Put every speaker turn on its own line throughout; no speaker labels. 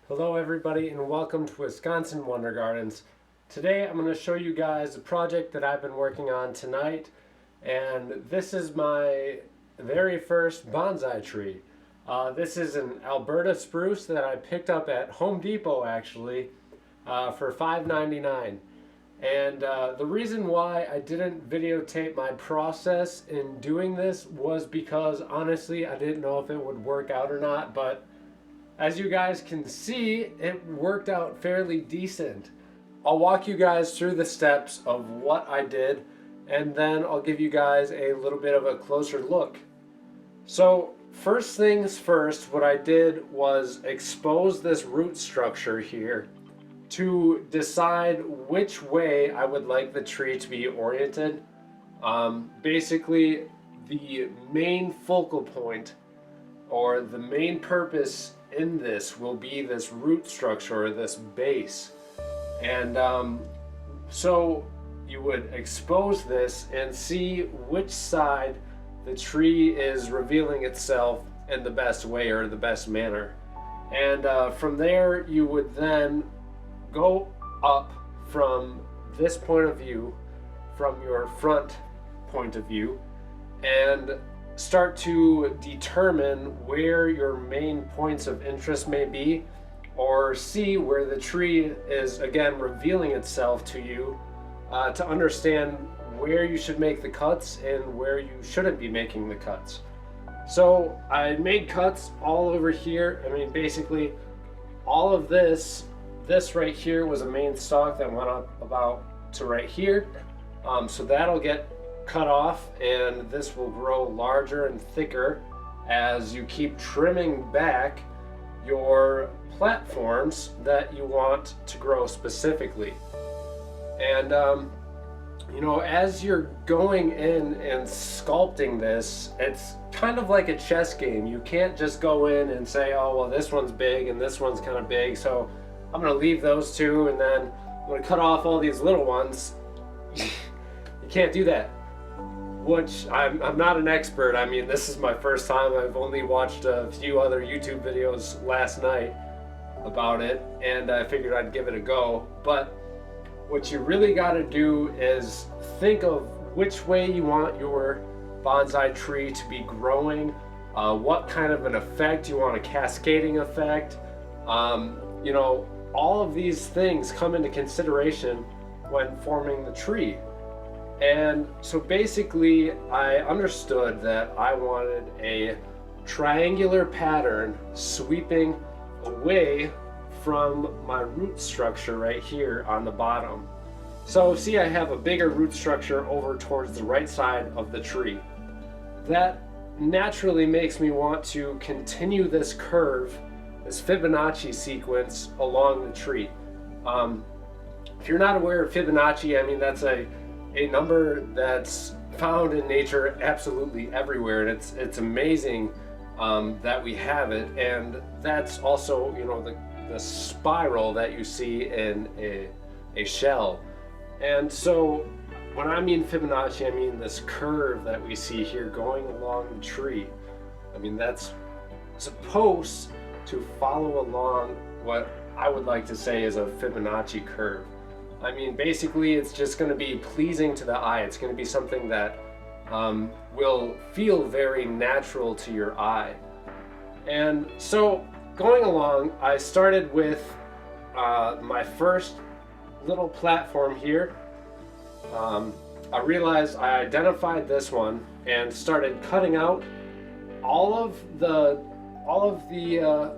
Hello everybody and welcome to Wisconsin Wonder Gardens. Today I'm going to show you guys a project that I've been working on tonight, and this is my very first bonsai tree. This is an Alberta spruce that I picked up at Home Depot actually for $5.99. And the reason why I didn't videotape my process in doing this was because honestly I didn't know if it would work out or not, but as you guys can see, it worked out fairly decent. I'll walk you guys through the steps of what I did, and then I'll give you guys a little bit of a closer look. So first things first, what I did was expose this root structure here to decide which way I would like the tree to be oriented. Basically, the main focal point or the main purpose in this will be this root structure or this base. And so you would expose this and see which side the tree is revealing itself in the best way or the best manner. And from there you would then go up from this point of view, from your front point of view, and start to determine where your main points of interest may be, or see where the tree is again revealing itself to you, to understand where you should make the cuts and where you shouldn't be making the cuts. So I made cuts all over here. I mean, basically all of this right here was a main stalk that went up about to right here. So that'll get cut off, and this will grow larger and thicker as you keep trimming back your platforms that you want to grow specifically. And you know, as you're going in and sculpting this, it's kind of like a chess game. You can't just go in and say, oh well, this one's big and this one's kind of big, so I'm gonna leave those two and then I'm gonna cut off all these little ones. You can't do that. Which I'm not an expert. I mean, this is my first time. I've only watched a few other YouTube videos last night about it, and I figured I'd give it a go. But what you really got to do is think of which way you want your bonsai tree to be growing, what kind of an effect you want, a cascading effect. You know, all of these things come into consideration when forming the tree. And so basically I understood that I wanted a triangular pattern sweeping away from my root structure right here on the bottom. So see, I have a bigger root structure over towards the right side of the tree. That naturally makes me want to continue this curve, this Fibonacci sequence along the tree. If you're not aware of Fibonacci, I mean, that's a number that's found in nature absolutely everywhere, and it's amazing that we have it. And that's also, you know, the spiral that you see in a shell. And so when I mean Fibonacci, I mean this curve that we see here going along the tree. I mean, that's supposed to follow along what I would like to say is a Fibonacci curve. I mean, basically it's just going to be pleasing to the eye. It's going to be something that will feel very natural to your eye. And so going along, I started with my first little platform here. I realized I identified this one and started cutting out all of the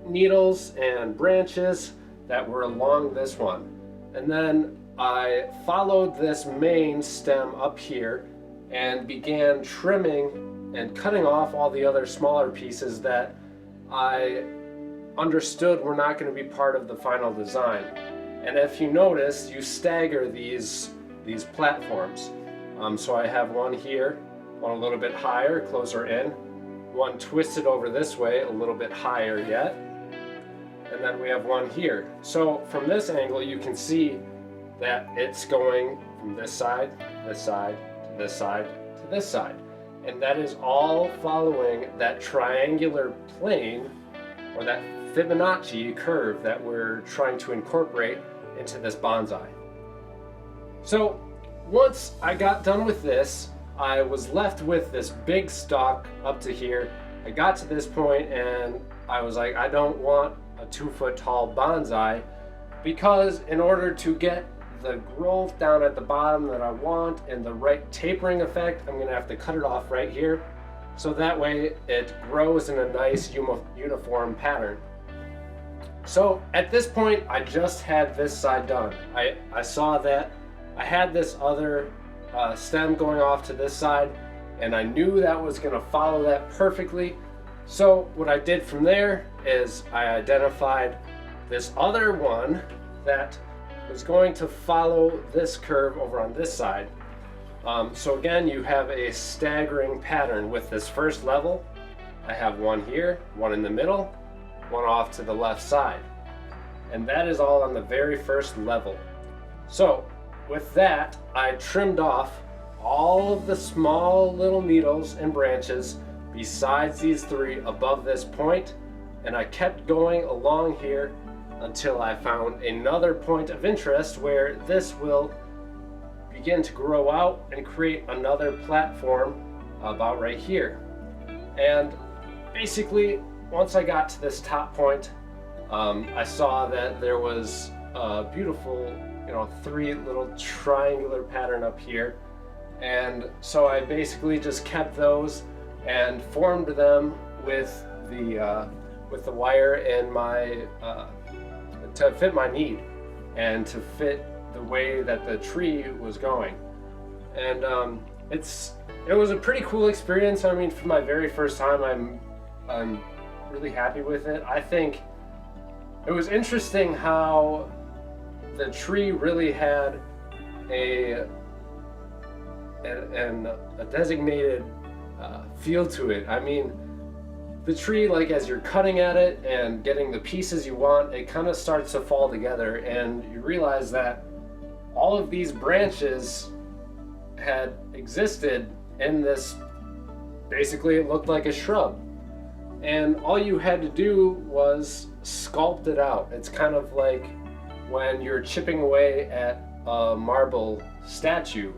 needles and branches that were along this one. And then I followed this main stem up here and began trimming and cutting off all the other smaller pieces that I understood were not going to be part of the final design. And if you notice, you stagger these platforms. So I have one here, one a little bit higher, closer in, one twisted over this way, a little bit higher yet, and then we have one here. So from this angle you can see that it's going from this side, this side, to this side, to this side. And that is all following that triangular plane, or that Fibonacci curve that we're trying to incorporate into this bonsai. So once I got done with this, I was left with this big stalk up to here. I got to this point and I was like, I don't want a 2-foot tall bonsai, because in order to get the growth down at the bottom that I want and the right tapering effect, I'm gonna have to cut it off right here, so that way it grows in a nice uniform pattern. So at this point, I just had this side done. I saw that I had this other stem going off to this side, and I knew that was gonna follow that perfectly. So what I did from there is I identified this other one that was going to follow this curve over on this side. So again, you have a staggering pattern with this first level. I have one here, one in the middle, one off to the left side. And that is all on the very first level. So with that, I trimmed off all of the small little needles and branches besides these 3 above this point, and I kept going along here until I found another point of interest where this will begin to grow out and create another platform about right here. And basically, once I got to this top point, I saw that there was a beautiful, 3 little triangular pattern up here. And so I basically just kept those and formed them with the wire in my to fit my need and to fit the way that the tree was going. And it was a pretty cool experience. I mean, for my very first time, I'm really happy with it. I think it was interesting how the tree really had a designated feel to it. I mean, the tree, like as you're cutting at it and getting the pieces you want, it kind of starts to fall together, and you realize that all of these branches had existed in this, basically it looked like a shrub, and all you had to do was sculpt it out. It's kind of like when you're chipping away at a marble statue.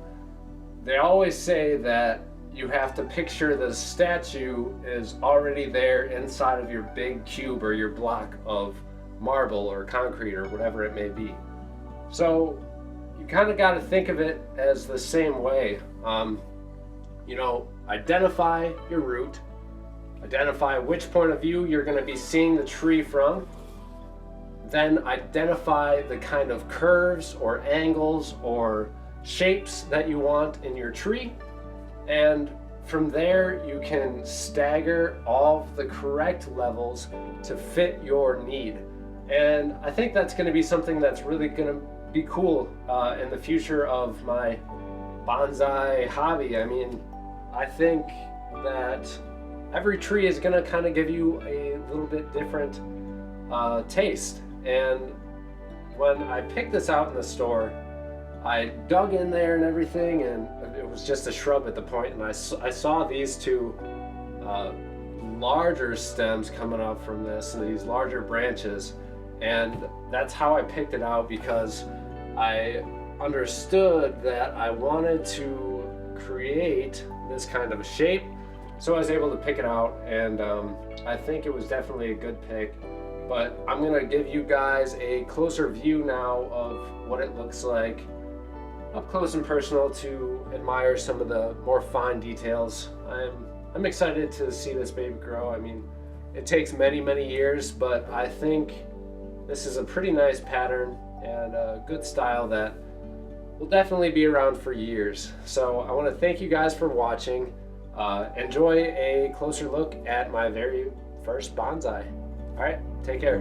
They always say that you have to picture the statue is already there inside of your big cube or your block of marble or concrete or whatever it may be. So you kind of got to think of it as the same way. Identify your root, identify which point of view you're going to be seeing the tree from, then identify the kind of curves or angles or shapes that you want in your tree, and from there you can stagger all of the correct levels to fit your need. And I think that's going to be something that's really going to be cool in the future of my bonsai hobby. I mean, I think that every tree is going to kind of give you a little bit different taste. And when I picked this out in the store, I dug in there and everything, and it was just a shrub at the point, and I saw these 2 larger stems coming up from this, and these larger branches, and that's how I picked it out, because I understood that I wanted to create this kind of a shape, so I was able to pick it out, and I think it was definitely a good pick. But I'm gonna give you guys a closer view now of what it looks like up close and personal, to admire some of the more fine details. I'm excited to see this baby grow. I mean, it takes many, many years, but I think this is a pretty nice pattern and a good style that will definitely be around for years. So I want to thank you guys for watching. Enjoy a closer look at my very first bonsai. All right, take care.